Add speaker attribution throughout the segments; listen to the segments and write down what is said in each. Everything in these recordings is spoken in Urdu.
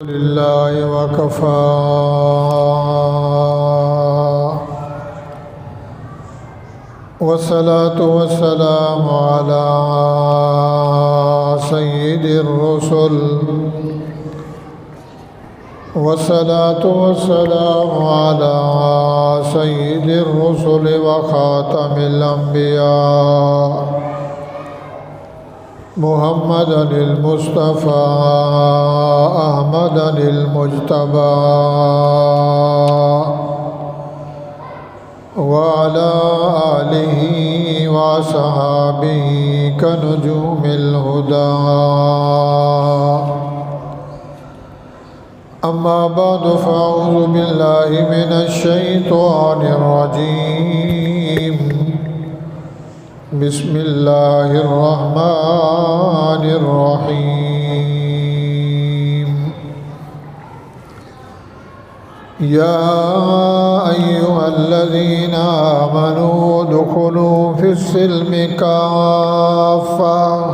Speaker 1: لله وكفى والصلاة والسلام على سيد الرسل والصلاة والسلام على سيد الرسل وخاتم الأنبياء محمد المصطفى أحمد المجتبى وعلى آله وصحابه كنجوم الهدى. أما بعد فأعوذ بالله من الشيطان الرجيم. بسم الله الرحمن الرحيم. يا أيها الذين آمنوا ادخلوا في السلم كافة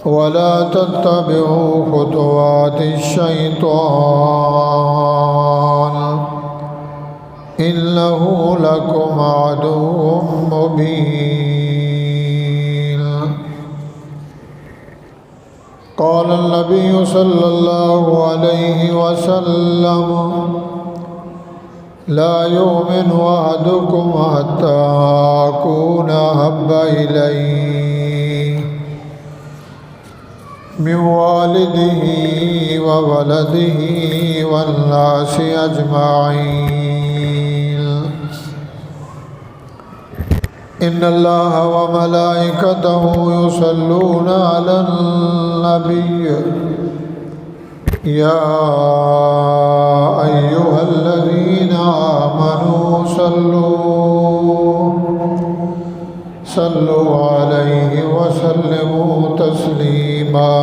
Speaker 1: ولا تتبعوا خطوات الشيطان إنه لكم عدو مبين. قال النبي صلى الله عليه وسلم: لا يؤمن أحدكم حتى أكون أحب إليه من والده وولده والناس أجمعين. إن الله وملائكته يصلون على النبي يا أيها الذين آمنوا صلوا عليه وسلموا تسليما.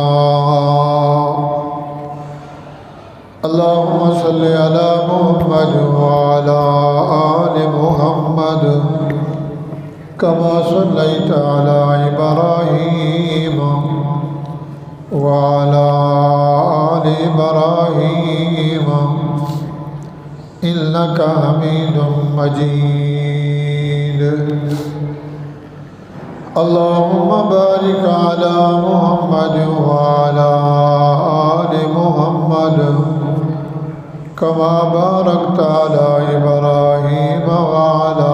Speaker 1: اللهم صل على محمد وعلى آل محمد كما صليت على إبراهيم وعلى آل إبراهيم إنك حميد مجيد. اللهم بارك على محمد وعلى آل محمد كما باركت على إبراهيم وعلى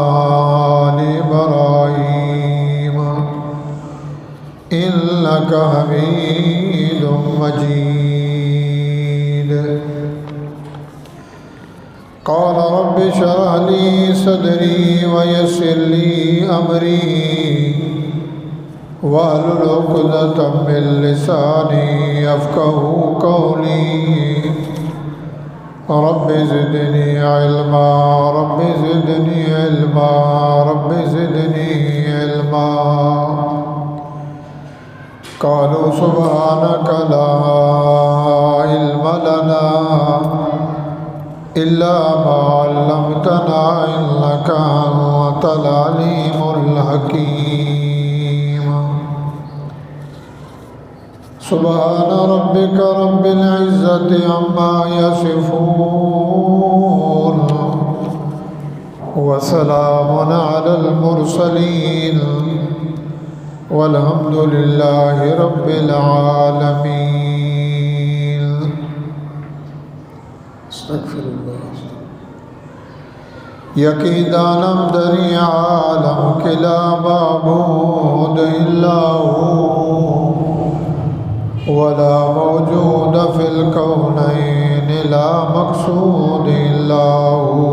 Speaker 1: آل إبراهيم إنك حميد مجيد. قال رب اشرح لي صدري ويسر لي أمري واحلل عقدة من لساني يفقهوا قولي. رب زدني علما رب زدني علما رب زدني علما. قالوا سبحانك لا علم لنا إلا ما علمتنا إنك أنت العليم الحكيم. سبحان ربك رب العزة عما يصفون وسلام على المرسلين والحمد لله رب العالمين. استغفر الله. یقین دانم دری عالم کے لا معبود الا ہو ولا موجود فی الکونین لا مقصود الا ہو.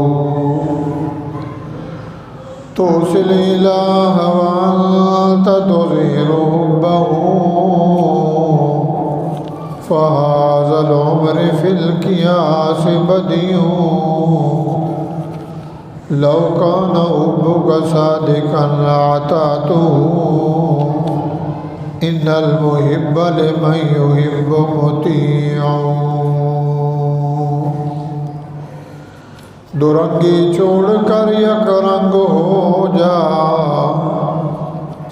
Speaker 1: توصل الہ وانت تظہر حبہ فهذا العمر في القياس بديع. لو كان حبك صادقا لأعطيته إن المحب لمن يحب مطيع. دو رنگی چھوڑ کر یک رنگ ہو جا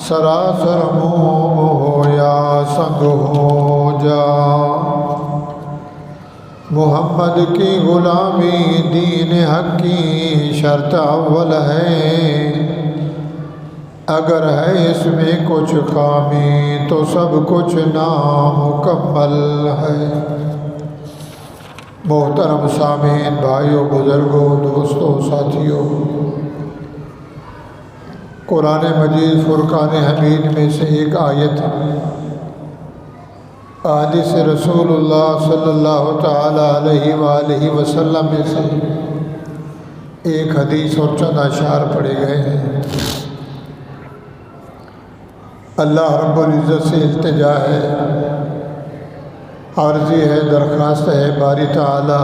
Speaker 1: سراسر موم ہو یا سنگ ہو جا محمد کی غلامی دین حق کی شرط اول ہے، اگر ہے اس میں کچھ خامی تو سب کچھ نامکمل ہے۔ محترم سامعین، بھائیوں، بزرگوں، دوستوں، ساتھیوں، قرآن مجید فرقان حمید میں سے ایک آیت احادیث رسول اللہ صلی اللہ تعالی علیہ وآلہ وسلم میں سے ایک حدیث اور چند اشعار پڑھے گئے ہیں۔ اللہ رب العزت سے التجا ہے، عرضی ہے، درخواست ہے، باری تعالی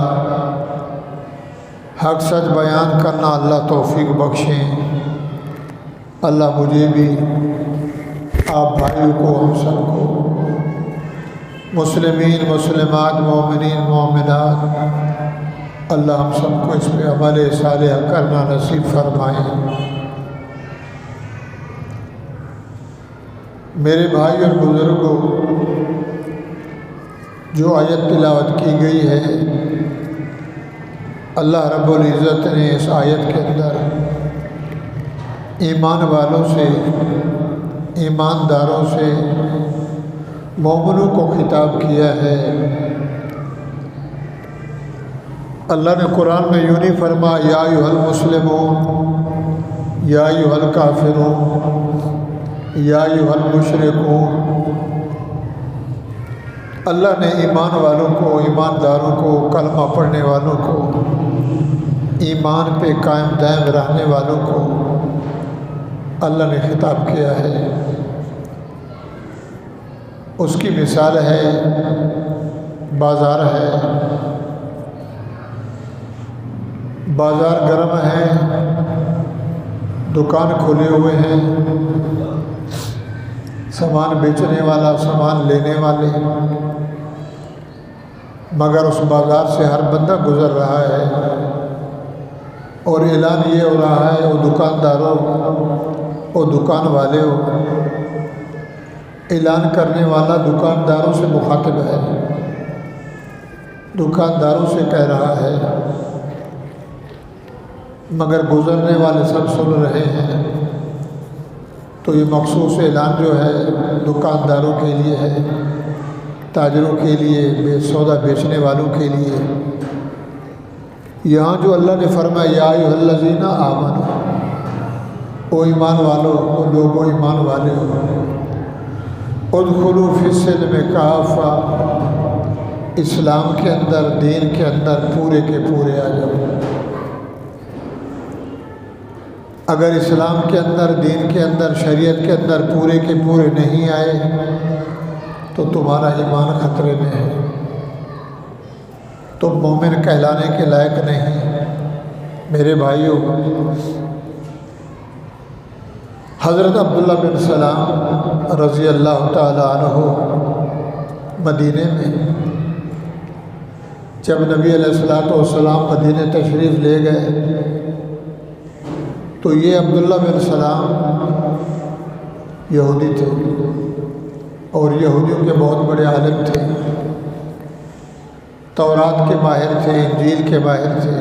Speaker 1: حق سچ بیان کرنا اللہ توفیق بخشیں۔ اللہ مجھے بھی، آپ بھائیوں کو، ہم سب کو، مسلمین، مسلمات، مومنین، مومنات، اللہ ہم سب کو اس پہ عمل صالح کرنا نصیب فرمائیں۔ میرے بھائی اور بزرگوں، جو آیت تلاوت کی گئی ہے، اللہ رب العزت نے اس آیت کے اندر ایمان والوں سے، ایمانداروں سے، مومنوں کو خطاب کیا ہے۔ اللہ نے قرآن میں یوں نہیں فرمایا یا ایھا المسلمون، یا ایھا الکافرون، یا ایھا المشرکون۔ اللہ نے ایمان والوں کو، ایمانداروں کو، کلمہ پڑھنے والوں کو، ایمان پہ قائم دائم رہنے والوں کو اللہ نے خطاب کیا ہے۔ اس کی مثال ہے، بازار ہے، بازار گرم ہے، دکان کھلے ہوئے ہیں، سامان بیچنے والا، سامان لینے والے، مگر اس بازار سے ہر بندہ گزر رہا ہے اور اعلان یہ ہو رہا ہے، وہ دکانداروں، وہ دکان والے ہو، اعلان کرنے والا دکانداروں سے مخاطب ہے، دکانداروں سے کہہ رہا ہے، مگر گزرنے والے سب سن رہے ہیں۔ تو یہ مخصوص اعلان جو ہے دکانداروں کے لیے ہے، تاجروں کے لیے، سودا بیچنے والوں کے لیے۔ یہاں جو اللہ نے فرمایا یا ایھا الذین آمنوا، او ایمان والو، او لوگو ایمان والے ہو، ادخلوا فی السلم کافہ، اسلام کے اندر، دین کے اندر پورے کے پورے آ جاؤ۔ اگر اسلام کے اندر، دین کے اندر، شریعت کے اندر پورے کے پورے نہیں آئے تو تمہارا ایمان خطرے میں ہے، تم مومن کہلانے کے لائق نہیں۔ میرے بھائیوں، حضرت عبداللہ بن سلام رضی اللہ تعالی عنہ مدینے میں جب نبی علیہ الصلوۃ والسلام مدینے تشریف لے گئے تو یہ عبداللہ بن سلام یہودی تھے اور یہودیوں کے بہت بڑے عالم تھے، تورات کے ماہر تھے، انجیل کے ماہر تھے۔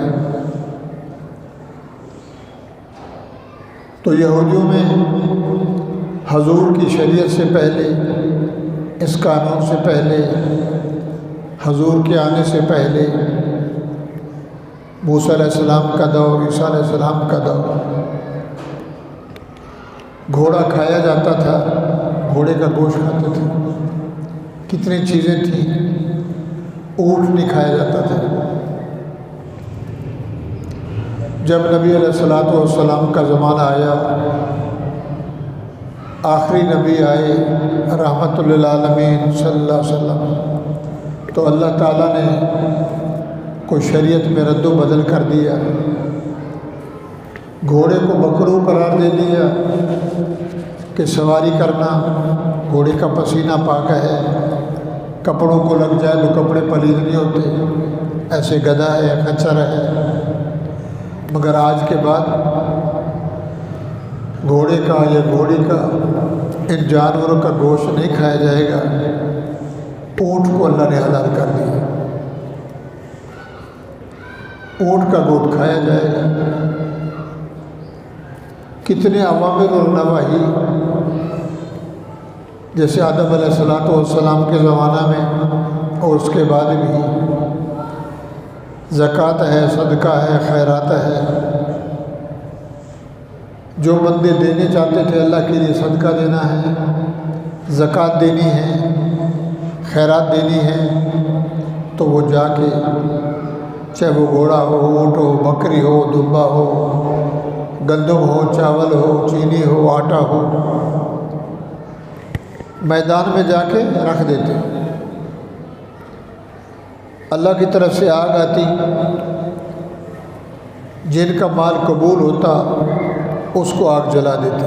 Speaker 1: تو یہودیوں میں حضور کی شریعت سے پہلے، اس قانون سے پہلے، حضور کے آنے سے پہلے، موسیٰ علیہ السلام کا دور، عیسیٰ علیہ السلام کا دور، گھوڑا کھایا جاتا تھا، گھوڑے کا گوشت کھاتے تھے، کتنی چیزیں تھیں، اونٹ نہیں کھایا جاتا تھا۔ جب نبی علیہ الصلوۃ والسلام کا زمانہ آیا، آخری نبی آئے رحمت للعالمین صلی اللہ علیہ وسلم، تو اللہ تعالیٰ نے کوئی شریعت میں رد و بدل کر دیا، گھوڑے کو مکروہ قرار دے دیا کہ سواری کرنا، گھوڑے کا پسینہ پاک ہے، کپڑوں کو لگ جائے تو کپڑے پلید نہیں ہوتے، ایسے گدھا ہے، خچر ہے۔ مگر آج کے بعد گھوڑے کا یا گھوڑی کا، ان جانوروں کا گوشت نہیں کھایا جائے گا، اونٹ کو اللہ نے حلال کر دیا۔ اونٹ کا گوشت کھایا جائے گا۔ کتنے اوامر اور نواہی، جیسے آدم علیہ السلام کے زمانہ میں اور اس کے بعد بھی زکوٰۃ ہے، صدقہ ہے، خیرات ہے۔ جو بندے دینے چاہتے تھے اللہ کے لیے صدقہ دینا ہے، زکوٰۃ دینی ہے، خیرات دینی ہے، تو وہ جا کے چاہے وہ گھوڑا ہو، اونٹ ہو، بکری ہو، دمبا ہو، گندم ہو، چاول ہو، چینی ہو، آٹا ہو، میدان میں جا کے رکھ دیتے۔ اللہ کی طرف سے آگ آتی، جن کا مال قبول ہوتا اس کو آگ جلا دیتی،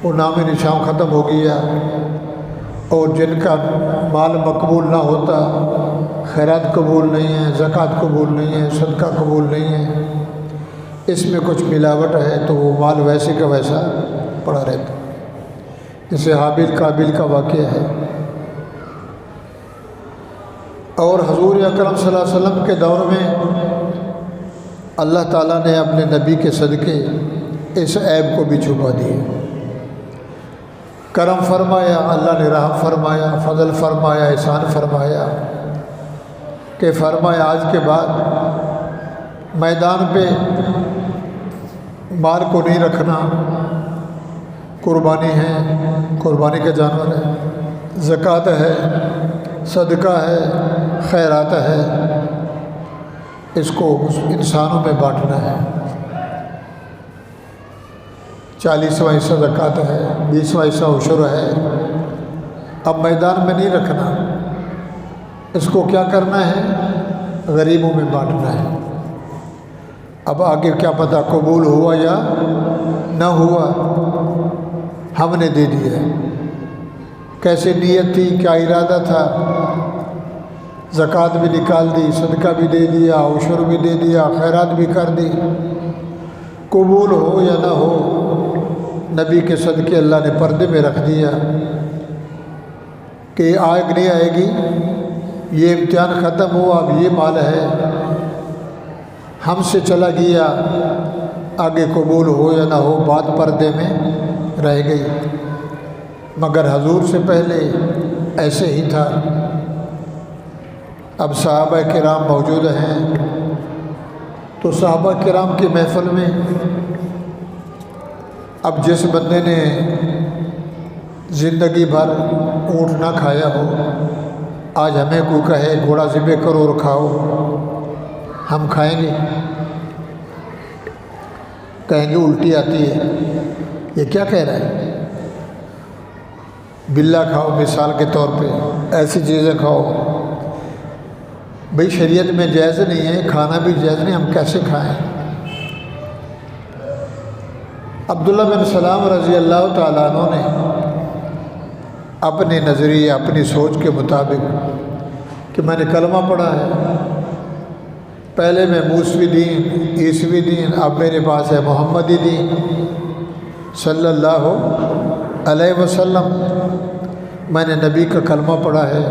Speaker 1: وہ نام نشان ختم ہو گیا۔ اور جن کا مال مقبول نہ ہوتا، خیرات قبول نہیں ہے، زکوٰۃ قبول نہیں ہے، صدقہ قبول نہیں ہے، اس میں کچھ ملاوٹ ہے، تو وہ مال ویسے کا ویسا پڑا رہتا، جیسے حابیل قابیل کا واقعہ ہے۔ اور حضور اکرم صلی اللہ علیہ وسلم کے دور میں اللہ تعالیٰ نے اپنے نبی کے صدقے اس عیب کو بھی چھپا دیا، کرم فرمایا، اللہ نے رحم فرمایا، فضل فرمایا، احسان فرمایا، کہ فرمایا آج کے بعد میدان پہ مال کو نہیں رکھنا، قربانی ہے، قربانی کا جانور ہے، زکوٰۃ ہے، صدقہ ہے، خیرات ہے، اس کو انسانوں میں بانٹنا ہے۔ 40واں حصہ زکوٰۃ ہے، 20واں حصہ عشر ہے، اب میدان میں نہیں رکھنا، اس کو کیا کرنا ہے؟ غریبوں میں بانٹنا ہے۔ اب آگے کیا پتہ قبول ہوا یا نہ ہوا، ہم نے دے دیا۔ کیسے نیت تھی، کیا ارادہ تھا، زکوٰۃ بھی نکال دی، صدقہ بھی دے دیا، عشر بھی دے دیا، خیرات بھی کر دی، قبول ہو یا نہ ہو، نبی کے صدقے اللہ نے پردے میں رکھ دیا کہ آگ نہیں آئے گی، یہ امتحان ختم ہوا، اب یہ مال ہے، ہم سے چلا گیا، آگے قبول ہو یا نہ ہو، بات پردے میں رہ گئی۔ مگر حضور سے پہلے ایسے ہی تھا۔ اب صحابہ کرام موجود ہیں، تو صحابہ کرام کی محفل میں اب جس بندے نے زندگی بھر اونٹ نہ کھایا ہو، آج ہمیں کوئی کہے گھوڑا ذبح کرو اور کھاؤ، ہم کھائیں گے؟ کہیں گے الٹی آتی ہے، یہ کیا کہہ رہا ہے؟ بلا کھاؤ مثال کے طور پہ، ایسی چیزیں کھاؤ۔ بھئی شریعت میں جائز نہیں ہے، کھانا بھی جائز نہیں، ہم کیسے کھائیں؟ عبداللہ بن سلام رضی اللہ تعالیٰ عنہ نے اپنے نظریے، اپنی سوچ کے مطابق کہ میں نے کلمہ پڑھا ہے، پہلے میں موسوی دین، عیسوی دین، اب میرے پاس ہے محمدی دین صلی اللہ علیہ وسلم، میں نے نبی کا کلمہ پڑھا ہے،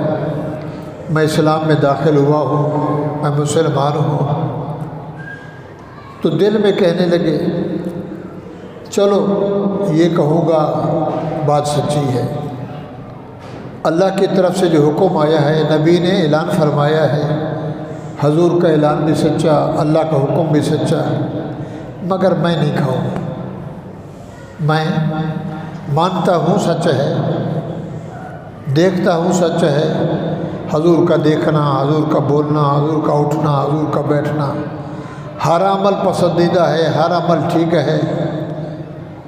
Speaker 1: میں اسلام میں داخل ہوا ہوں، میں مسلمان ہوں۔ تو دل میں کہنے لگے چلو یہ کہوں گا بات سچی ہے، اللہ کی طرف سے جو حکم آیا ہے، نبی نے اعلان فرمایا ہے، حضور کا اعلان بھی سچا، اللہ کا حکم بھی سچا، مگر میں نہیں کھاؤں۔ میں مانتا ہوں سچ ہے، دیکھتا ہوں سچ ہے، حضور کا دیکھنا، حضور کا بولنا، حضور کا اٹھنا، حضور کا بیٹھنا، ہر عمل پسندیدہ ہے، ہر عمل ٹھیک ہے،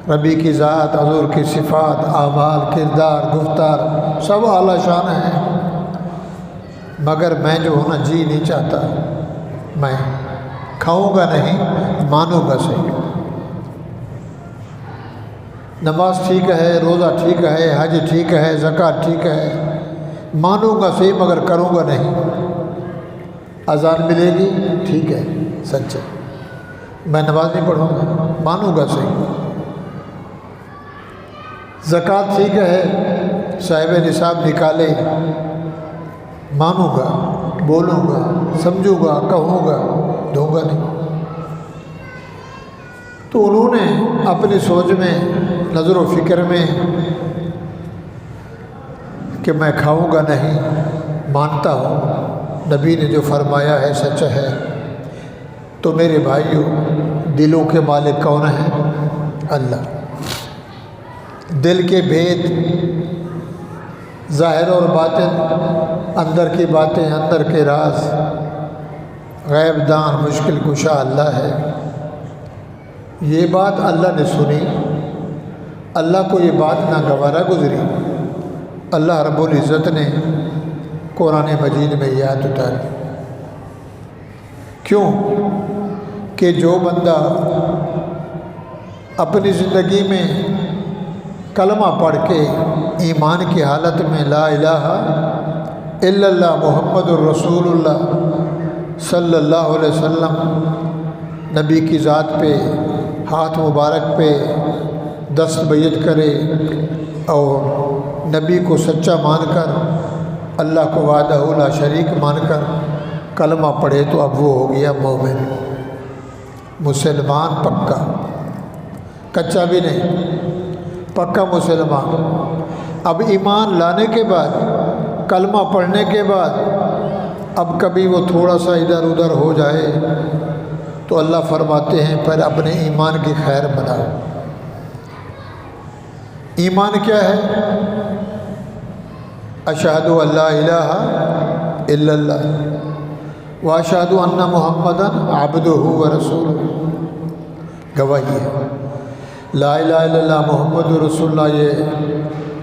Speaker 1: نبی کی ذات، حضور کی صفات، اعمال، کردار، گفتار سب اعلیٰ شان ہیں، مگر میں جو ہونا جی نہیں چاہتا، میں کھاؤں گا نہیں، مانوں گا صحیح۔ نماز ٹھیک ہے، روزہ ٹھیک ہے، حج ٹھیک ہے، زکوٰۃ ٹھیک ہے، مانوں گا صحیح مگر کروں گا نہیں۔ اذان ملے گی ٹھیک ہے، سچ ہے، میں نماز نہیں پڑھوں گا، مانوں گا صحیح۔ زکوٰۃ ٹھیک ہے، صاحب نصاب نکالے، مانوں گا، بولوں گا، سمجھوں گا، کہوں گا، دوں گا نہیں۔ تو انہوں نے اپنی سوچ میں، نظر و فکر میں کہ میں کھاؤں گا نہیں، مانتا ہوں نبی نے جو فرمایا ہے سچ ہے۔ تو میرے بھائیوں، دلوں کے مالک کون ہیں؟ اللہ۔ دل کے بھید، ظاہر اور باطن، اندر کی باتیں، اندر کے راز، غیب دان، مشکل کشا اللہ ہے۔ یہ بات اللہ نے سنی، اللہ کو یہ بات ناگوارہ گزری، اللہ رب العزت نے قرآن مجید میں یہ آیت اتاری۔ کیوں کہ جو بندہ اپنی زندگی میں کلمہ پڑھ کے ایمان کی حالت میں لا الہ الا اللہ محمد الرسول اللہ صلی اللہ علیہ وسلم نبی کی ذات پہ ہاتھ مبارک پہ دست بیعت کرے اور نبی کو سچا مان کر، اللہ کو وحدہ لا شریک مان کر کلمہ پڑھے، تو اب وہ ہو گیا مومن، مسلمان پکا، کچا بھی نہیں، پکا مسلمان۔ اب ایمان لانے کے بعد، کلمہ پڑھنے کے بعد، اب کبھی وہ تھوڑا سا ادھر ادھر ہو جائے تو اللہ فرماتے ہیں پھر اپنے ایمان کی خیر بناؤ۔ ایمان کیا ہے؟ اشہد ان لا الہ الا اللہ واشہد ان محمدا عبدہ ورسولہ، گواہی ہے۔ لا الہ الا اللہ محمد رسول اللہ یہ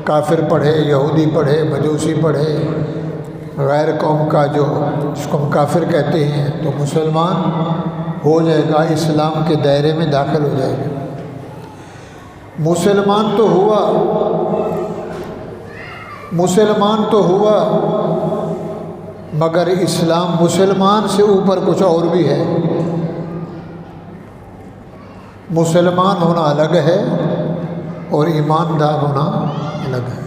Speaker 1: کافر پڑھے، یہودی پڑھے، مجوسی پڑھے، غیر قوم کا جو جس کو ہم کافر کہتے ہیں، تو مسلمان ہو جائے گا، اسلام کے دائرے میں داخل ہو جائے گا۔ مسلمان تو ہوا مگر اسلام مسلمان سے اوپر کچھ اور بھی ہے۔ مسلمان ہونا الگ ہے اور ایماندار ہونا الگ ہے۔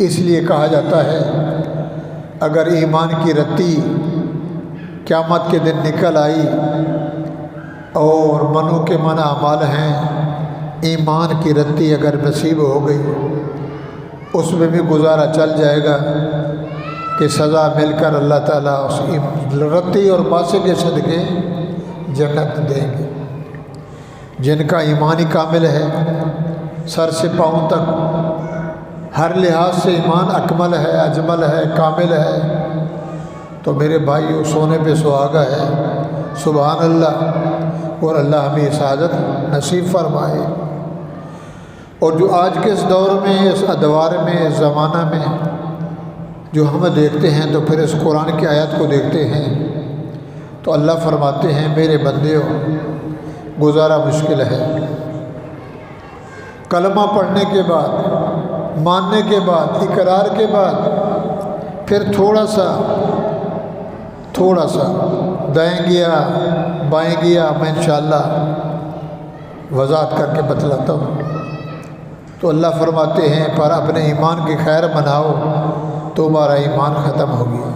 Speaker 1: اس لیے کہا جاتا ہے اگر ایمان کی رتی قیامت کے دن نکل آئی اور منوں کے من اعمال ہیں، ایمان کی رتی اگر نصیب ہو گئی، اس میں بھی گزارا چل جائے گا کہ سزا مل کر اللہ تعالیٰ اس رتی اور ماسے کے صدقے جنت دیں گے۔ جن کا ایمان ہی کامل ہے، سر سے پاؤں تک ہر لحاظ سے ایمان اکمل ہے، اجمل ہے، کامل ہے، تو میرے بھائیو سونے پہ سہاگا ہے۔ سبحان اللہ، اور اللہ ہمیں سعادت نصیب فرمائے۔ اور جو آج کے اس دور میں، اس ادوار میں، اس زمانہ میں جو ہم دیکھتے ہیں، تو پھر اس قرآن کی آیت کو دیکھتے ہیں تو اللہ فرماتے ہیں میرے بندیو گزارا مشکل ہے۔ کلمہ پڑھنے کے بعد، ماننے کے بعد، اقرار کے بعد، پھر تھوڑا سا دائیں گیا بائیں گیا، میں انشاءاللہ وضاحت کر کے بتلاتا ہوں۔ تو اللہ فرماتے ہیں پر اپنے ایمان کی خیر مناؤ، تمہارا ایمان ختم ہو گیا۔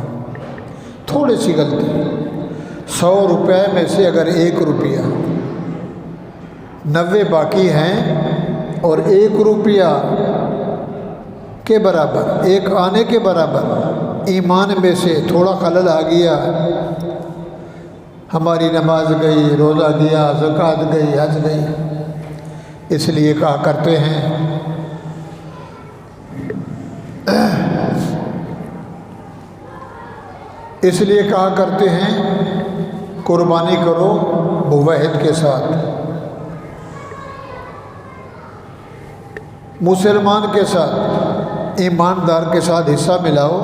Speaker 1: تھوڑی سی غلطی، 100 روپے میں سے اگر 1 روپیہ، 90 باقی ہیں اور 1 روپیہ کے برابر، 1 آنے کے برابر ایمان میں سے تھوڑا خلل آ گیا، ہماری نماز گئی، روزہ گیا، زکوٰۃ گئی، حج گئی۔ اس لیے کہا کرتے ہیں قربانی کرو موحد کے ساتھ، مسلمان کے ساتھ، ایماندار کے ساتھ حصہ ملاؤ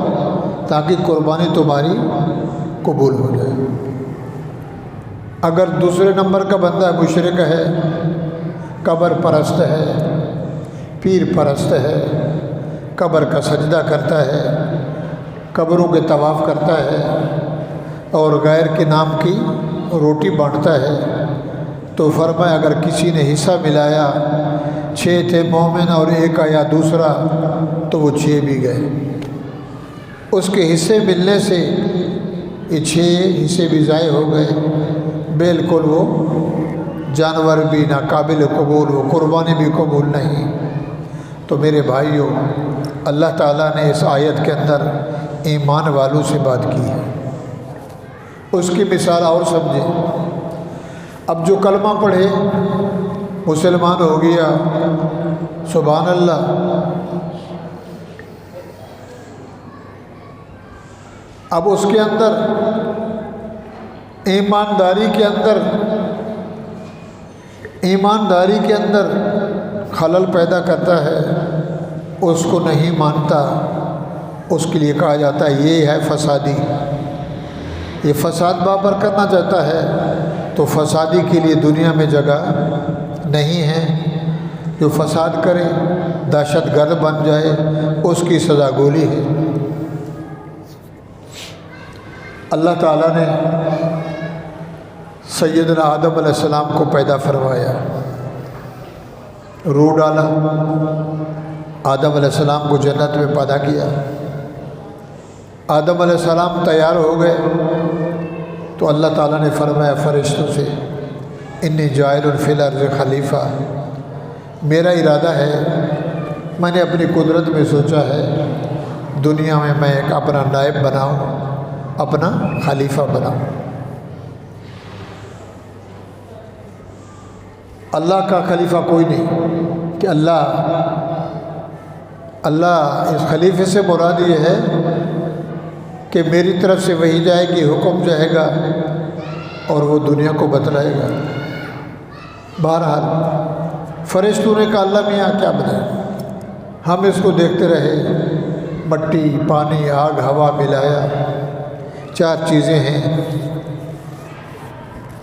Speaker 1: تاکہ قربانی تمہاری قبول ہو جائے۔ اگر دوسرے نمبر کا بندہ مشرک ہے، قبر پرست ہے، پیر پرست ہے، قبر کا سجدہ کرتا ہے، قبروں کے طواف کرتا ہے اور غیر کے نام کی روٹی بانٹتا ہے، تو فرمایا اگر کسی نے حصہ ملایا، 6 تھے مومن اور 1 آیا دوسرا، تو وہ 6 بھی گئے۔ اس کے حصے ملنے سے یہ 6 حصے بھی ضائع ہو گئے، بالکل وہ جانور بھی ناقابل قبول، وہ قربانی بھی قبول نہیں۔ تو میرے بھائیوں، اللہ تعالیٰ نے اس آیت کے اندر ایمان والوں سے بات کی ہے۔ اس کی مثال اور سمجھیں۔ اب جو کلمہ پڑھے مسلمان ہو گیا، سبحان اللہ، اب اس کے اندر ایمانداری کے اندر خلل پیدا کرتا ہے، اس کو نہیں مانتا، اس کے لیے کہا جاتا ہے یہ ہے فسادی، یہ فساد بابر کرنا چاہتا ہے تو فسادی کے لیے دنیا میں جگہ نہیں ہے۔ جو فساد کرے، دہشت گرد بن جائے، اس کی سزا گولی ہے۔ اللہ تعالیٰ نے سیدنا آدم علیہ السلام کو پیدا فرمایا، روح ڈالا، آدم علیہ السلام کو جنت میں پیدا کیا۔ آدم علیہ السلام تیار ہو گئے تو اللہ تعالیٰ نے فرمایا فرشتوں سے، انی جاعل فی الارض خلیفہ، میرا ارادہ ہے، میں نے اپنی قدرت میں سوچا ہے دنیا میں ایک اپنا نائب بناؤں، اپنا خلیفہ بناؤں۔ اللہ کا خلیفہ کوئی نہیں کہ اللہ اس خلیفے سے مراد یہ ہے کہ میری طرف سے وحی جائے گی، حکم جائے گا اور وہ دنیا کو بتلائے گا۔ بہرحال فرشتوں نے کہا اللہ میاں کیا بنائے، ہم اس کو دیکھتے رہے، مٹی، پانی، آگ، ہوا ملایا، 4 چیزیں ہیں۔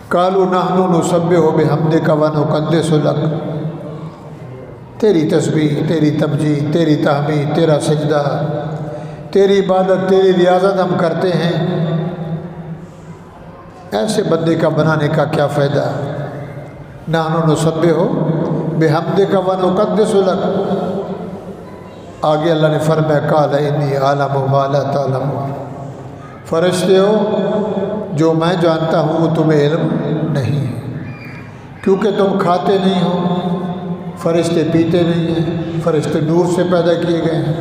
Speaker 1: قالوا نحن نسبح بحمدک ونقدس لک، تیری تسبیح، تیری تمجید، تیری تحمید، تیرا سجدہ، تیری عبادت، تیری ریاضت ہم کرتے ہیں، ایسے بندے کا بنانے کا کیا فائدہ؟ نحن نسبح بحمدک ونقدس لک۔ آگے اللہ نے فرمایا قال انی اعلم ما لا تعلمون، فرشتے ہو جو میں جانتا ہوں وہ تمہیں علم نہیں ہے، کیونکہ تم کھاتے نہیں ہو، فرشتے پیتے نہیں ہیں، فرشتے نور سے پیدا کیے گئے ہیں،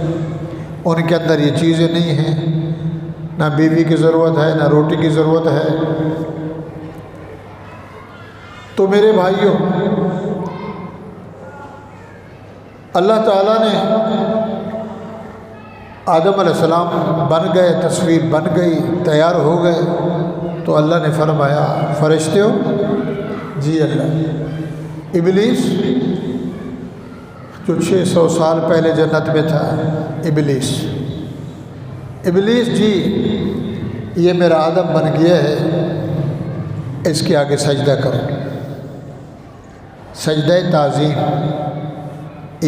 Speaker 1: ان کے اندر یہ چیزیں نہیں ہیں، نہ بیوی کی ضرورت ہے، نہ روٹی کی ضرورت ہے۔ تو میرے بھائیوں، اللہ تعالیٰ نے آدم علیہ السلام بن گئے، تصویر بن گئی، تیار ہو گئے، تو اللہ نے فرمایا فرشتے ہو؟ جی اللہ۔ ابلیس جو 600 سال پہلے جنت میں تھا، ابلیس جی یہ میرا آدم بن گیا ہے، اس کے آگے سجدہ کرو، سجدہ تعظیم،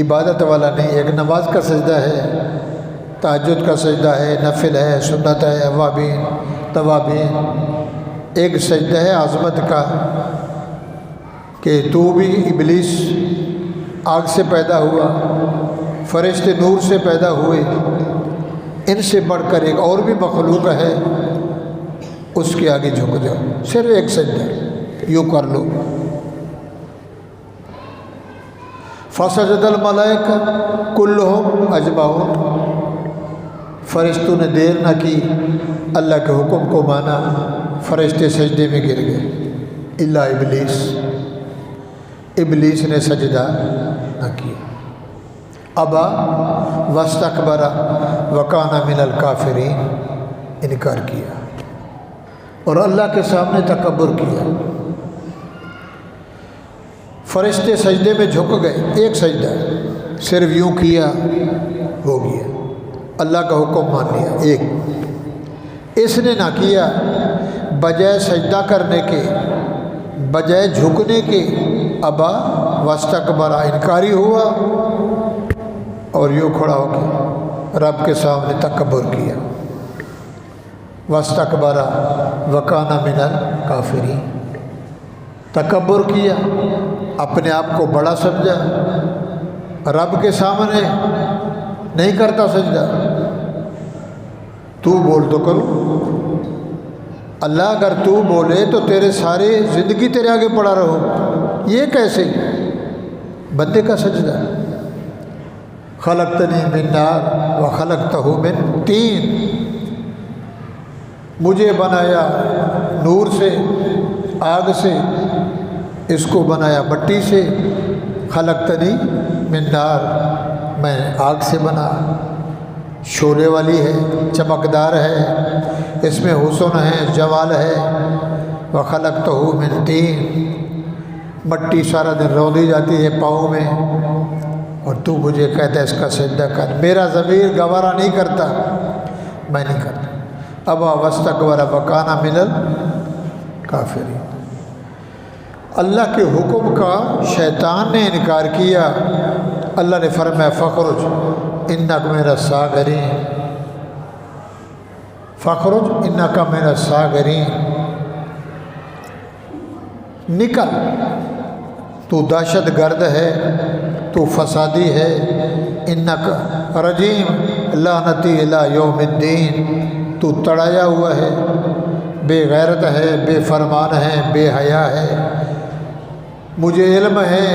Speaker 1: عبادت والا نہیں، ایک نماز کا سجدہ ہے، تہجد کا سجدہ ہے، نفل ہے، سنت ہے، اوابین توابین، ایک سجدہ ہے عظمت کا کہ تو بھی ابلیس آگ سے پیدا ہوا، فرشتے نور سے پیدا ہوئے، ان سے بڑھ کر ایک اور بھی مخلوق ہے، اس کے آگے جھک جاؤ، صرف ایک سجدہ یوں کر لو۔ فسجد الملائکہ کلہم اجمعون، فرشتوں نے دیر نہ کی، اللہ کے حکم کو مانا، فرشتے سجدے میں گر گئے الا ابلیس نے سجدہ نہ کیا، ابا واستکبر وکان من الکافرین، انکار کیا اور اللہ کے سامنے تکبر کیا۔ فرشتے سجدے میں جھک گئے، ایک سجدہ صرف یوں کیا، ہو گیا، اللہ کا حکم مان لیا، ایک۔ اس نے نہ کیا، بجائے سجدہ کرنے کے، بجائے جھکنے کے، ابا واستکبر، انکاری ہوا اور یوں کھڑا ہو کے رب کے سامنے تکبر کیا، واستکبر وکان من الکافرین، تکبر کیا، اپنے آپ کو بڑا سمجھا، رب کے سامنے نہیں کرتا سجدہ، تو بول تو کرو، اللہ اگر تو بولے تو تیرے ساری زندگی تیرے آگے پڑا رہو، یہ کیسے؟ بندے کا سجدہ، خلقتنی من نار وخلقتہ من طین، مجھے بنایا نور سے، آگ سے، اس کو بنایا مٹی سے، خلقتنی من نار، میں آگ سے بنا، شعلے والی ہے، چمکدار ہے، اس میں حسن ہے، جمال ہے، وخلقتہ من طین، مٹی سارا دن روندی جاتی ہے پاؤں میں، اور تو مجھے کہتا ہے اس کا سجدہ کر، میرا ضمیر گوارا نہیں کرتا، میں نہیں کرتا، ابا واستکبر وکان من الکافرین۔ اللہ کے حکم کا شیطان نے انکار کیا، اللہ نے فرمایا فخرج انک من الصاغرین، فخرج انک من الصاغرین، نکل، تو دہشت گرد ہے، تو فسادی ہے، انک رجیم لعنتی الی یوم الدین، تو تڑایا ہوا ہے، بے غیرت ہے، بے فرمان ہے، بے حیا ہے، مجھے علم ہے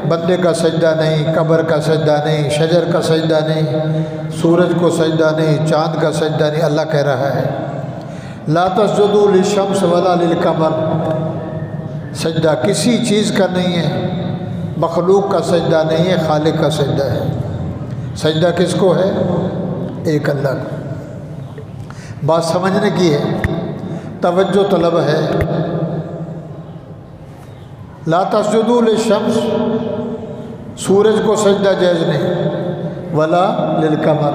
Speaker 1: بندے کا سجدہ نہیں، قبر کا سجدہ نہیں، شجر کا سجدہ نہیں، سورج کو سجدہ نہیں، چاند کا سجدہ نہیں۔ اللہ کہہ رہا ہے لا تسجدوا للشمس ولا للقمر، سجدہ کسی چیز کا نہیں ہے، مخلوق کا سجدہ نہیں ہے، خالق کا سجدہ ہے۔ سجدہ کس کو ہے؟ ایک اللہ کو۔ بات سمجھنے کی ہے، توجہ طلب ہے۔ لا تسجدوا للشمس، سورج کو سجدہ جائز نہیں، ولا للقمر،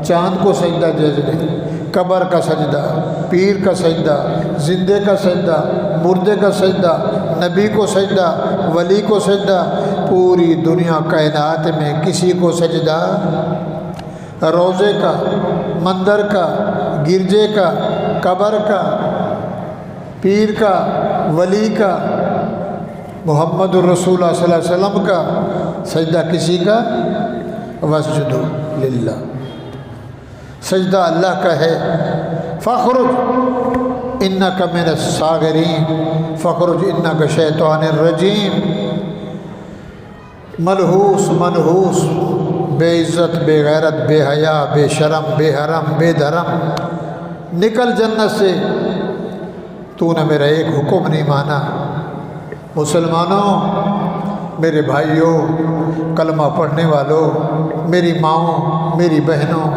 Speaker 1: چاند کو سجدہ جائز نہیں، قبر کا سجدہ، پیر کا سجدہ، زندے کا سجدہ، مردے کا سجدہ، نبی کو سجدہ، ولی کو سجدہ، پوری دنیا کائنات میں کسی کو سجدہ، روضے کا، مندر کا، گرجے کا، قبر کا، پیر کا، ولی کا، محمد الرسول اللہ صلی اللہ علیہ وسلم کا سجدہ کسی کا؟ واسجدوا للہ، سجدہ اللہ کا ہے۔ فخرج انک من الصاغرین، فخرج انک شیطان الرجیم، ملحوس منحوس، بے عزت، بے غیرت، بے حیا، بے شرم، بے حرم، بے دھرم، نکل جنت سے، تو نے میرا ایک حکم نہیں مانا۔ مسلمانوں، میرے بھائیوں، کلمہ پڑھنے والوں، میری ماؤں، میری بہنوں،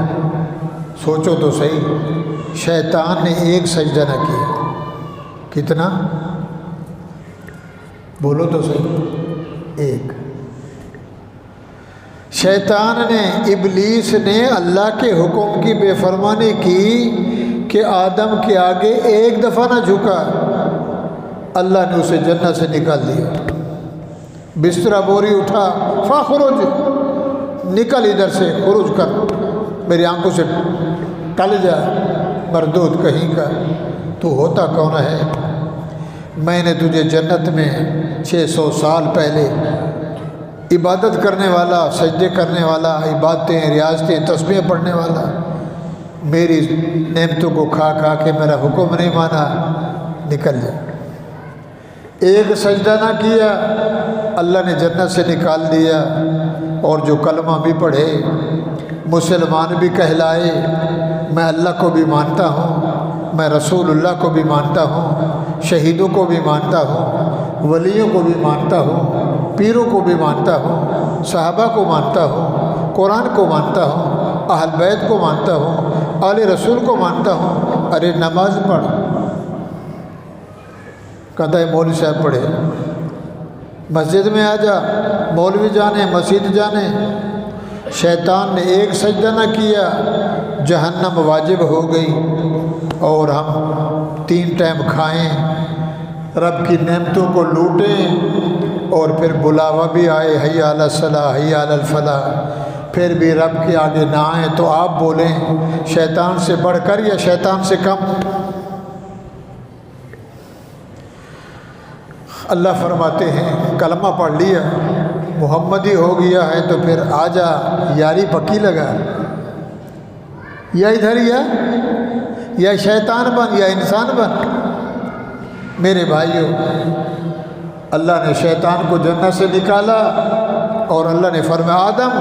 Speaker 1: سوچو تو صحیح، شیطان نے ایک سجدہ نہ کیا، کتنا؟ بولو تو صحیح، ایک۔ شیطان نے، ابلیس نے اللہ کے حکم کی بے فرمانی کی کہ آدم کے آگے ایک دفعہ نہ جھکا، اللہ نے اسے جنت سے نکال دیا۔ بستر بوری اٹھا، فخرج، نکل ادھر سے، خروج کر، میری آنکھوں سے ٹل جا، مردود کہیں کا، تو ہوتا کون ہے؟ میں نے تجھے جنت میں 600 سال پہلے عبادت کرنے والا، سجدے کرنے والا، عبادتیں، ریاضتیں، تسبیح پڑھنے والا، میری نعمتوں کو کھا کھا کے میرا حکم نہیں مانا، نکل جا۔ ایک سجدہ نہ کیا، اللہ نے جنت سے نکال دیا۔ اور جو کلمہ بھی پڑھے، مسلمان بھی کہلائے، میں اللہ کو بھی مانتا ہوں، میں رسول اللہ کو بھی مانتا ہوں، شہیدوں کو بھی مانتا ہوں، ولیوں کو بھی مانتا ہوں، پیروں کو بھی مانتا ہوں، صحابہ کو مانتا ہوں، قرآن کو مانتا ہوں، اہل بیت کو مانتا ہوں، آل رسول کو مانتا ہوں۔ ارے نماز پڑھ، کہتا ہے مولوی صاحب پڑھے، مسجد میں آ جا، مولوی جانے، مسجد جانے۔ شیطان نے ایک سجدہ نہ کیا، جہنم واجب ہو گئی، اور ہم 3 ٹائم کھائیں، رب کی نعمتوں کو لوٹیں، اور پھر بلاوا بھی آئے، حی علی الصلاح، حی علی الفلاح، پھر بھی رب کے آگے نہ آئیں تو آپ بولیں شیطان سے بڑھ کر یا شیطان سے کم؟ اللہ فرماتے ہیں کلمہ پڑھ لیا، محمدی ہو گیا ہے تو پھر آ جا، یاری پکی لگا، یا ادھر یا شیطان بن یا انسان بن۔ میرے بھائیوں، اللہ نے شیطان کو جنت سے نکالا اور اللہ نے فرمایا آدم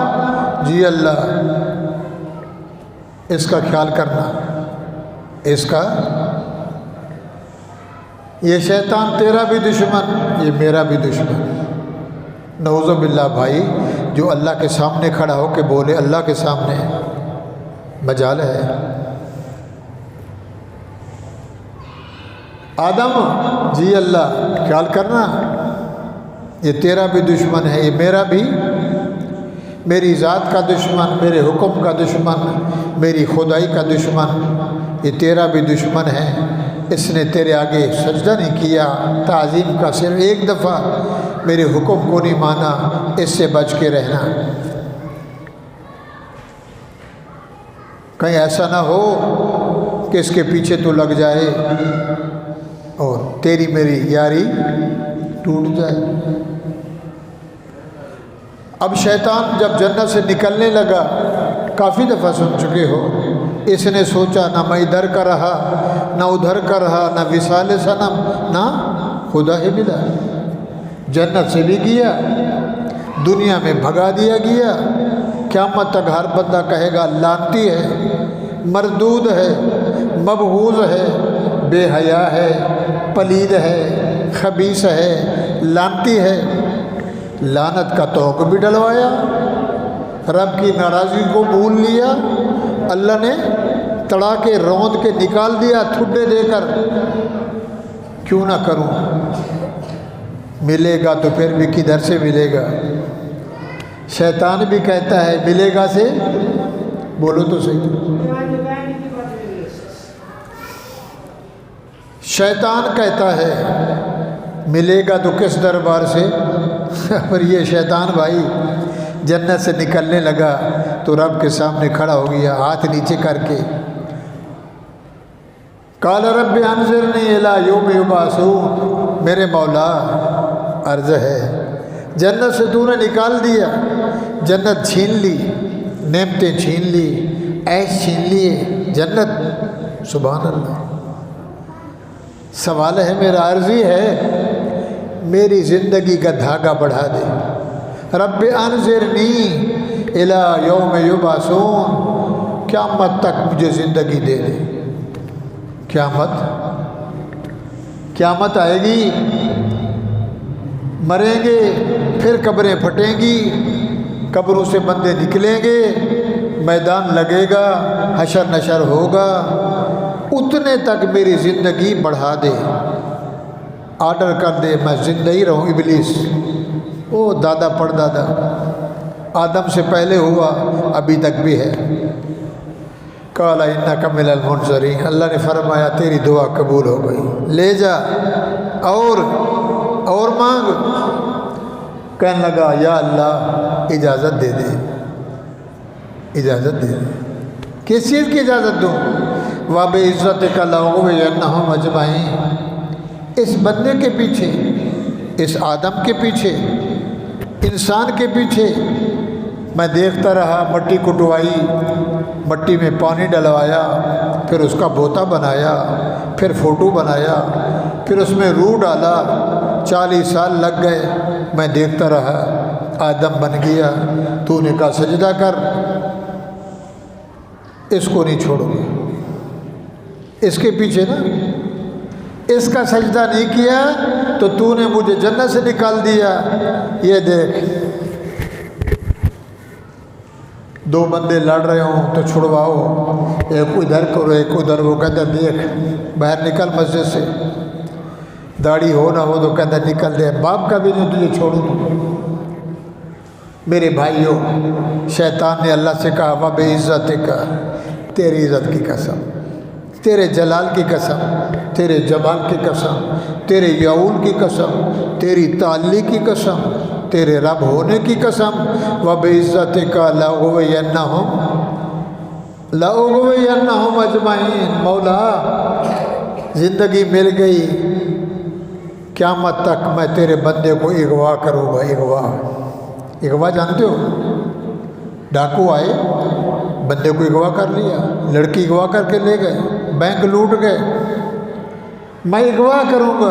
Speaker 1: جی اللہ اس کا خیال کرنا، اس کا، یہ شیطان تیرا بھی دشمن یہ میرا بھی دشمن۔ نعوذ باللہ بھائی، جو اللہ کے سامنے کھڑا ہو کے بولے اللہ کے سامنے، مجال ہے۔ آدم جی اللہ خیال کرنا، یہ تیرا بھی دشمن ہے یہ میرا بھی، میری ذات کا دشمن، میرے حکم کا دشمن، میری خدائی کا دشمن، یہ تیرا بھی دشمن ہے۔ اس نے تیرے آگے سجدہ نہیں کیا، تعظیم کا صرف ایک دفعہ، میرے حکم کو نہیں مانا، اس سے بچ کے رہنا۔ کہیں ایسا نہ ہو کہ اس کے پیچھے تو لگ جائے اور تیری میری یاری ٹوٹ جائے۔ اب شیطان جب جنت سے نکلنے لگا، کافی دفعہ سن چکے ہو، اس نے سوچا نہ میں ادھر کا رہا نہ ادھر کا رہا، نہ وصال صنم نہ خدا ہی ملا۔ جنت سے بھی گیا، دنیا میں بھگا دیا گیا، قیامت تک ہر بندہ کہے گا لعنتی ہے، مردود ہے، مبغوض ہے، بے حیا ہے، پلید ہے، خبیث ہے، لعنتی ہے۔ لعنت کا توق بھی ڈلوایا، رب کی ناراضگی کو بھول لیا، اللہ نے تڑا کے روند کے نکال دیا تھڈے دے کر۔ کیوں نہ کروں، ملے گا تو پھر بھی کدھر سے ملے گا؟ شیطان بھی کہتا ہے ملے گا سے، بولو تو صحیح، شیطان کہتا ہے ملے گا تو کس دربار سے؟ پر یہ شیطان بھائی جنت سے نکلنے لگا تو رب کے سامنے کھڑا ہو گیا ہاتھ نیچے کر کے، قال رب انظرنی الی یوم یبعثون، میرے مولا عرض ہے جنت سے تو نے نکال دیا، جنت چھین لی، نعمتیں چھین لی، عیش چھین لیے، جنت، سبحان اللہ۔ سوال ہے میرا، عرضی ہے میری زندگی کا دھاگا بڑھا دے، رب انظرنی الی یوم یبعثون، قیامت تک مجھے زندگی دے دے۔ قیامت آئے گی، مریں گے، پھر قبریں پھٹیں گی، قبروں سے بندے نکلیں گے، میدان لگے گا، حشر نشر ہوگا، اتنے تک میری زندگی بڑھا دے، آرڈر کر دے میں زندہ ہی رہوں۔ ابلیس، او دادا پڑ دادا، آدم سے پہلے ہوا ابھی تک بھی ہے۔ قال انک من المنظرین، اللہ نے فرمایا تیری دعا قبول ہو گئی، لے جا اور مانگ۔ کہنے لگا یا اللہ اجازت دے دے، اجازت دے دے، کس چیز کی اجازت دوں؟ وَبِعِزَّتِكَ لَأُغْوِيَنَّهُمْ أَجْمَعِينَ، اس بندے کے پیچھے، اس آدم کے پیچھے، انسان کے پیچھے میں دیکھتا رہا، مٹی کٹوائی، مٹی میں پانی ڈلوایا، پھر اس کا بوتا بنایا، پھر فوٹو بنایا، پھر اس میں روح ڈالا، 40 سال لگ گئے، میں دیکھتا رہا، آدم بن گیا، تو نے کہا سجدہ کر، اس کو نہیں چھوڑوں گا، اس کے پیچھے نا، اس کا سجدہ نہیں کیا تو نے مجھے جنت سے نکال دیا۔ یہ دیکھ، دو بندے لڑ رہے ہوں تو چھڑواؤ، ایک ادھر کرو ایک ادھر، وہ کہتا دیکھ باہر نکل مسجد سے، داڑھی ہو نہ ہو تو کہتا نکل دے، باپ کا بھی نہیں تجھے چھوڑوں۔ میرے بھائیوں، شیطان نے اللہ سے کہا وَبِعِزَّتِكَ، تیری عزت کی قسم، تیرے جلال کی قسم، تیرے جمال کی قسم، تیرے یعول کی قسم، تیری تعلی کی قسم، تیرے رب ہونے کی قسم، وَبِعِزَّتِكَ لَأُغْوِيَنَّهُمْ أَجْمَعِينَ، مولا زندگی مل گئی، قیامت تک میں تیرے بندے کو اغوا کروں گا۔ اغوا جانتے ہو؟ ڈاکو آئے، بندے کو اغوا کر لیا، لڑکی اغوا کر کے لے گئے، بینک لوٹ گئے، میں اغوا کروں گا،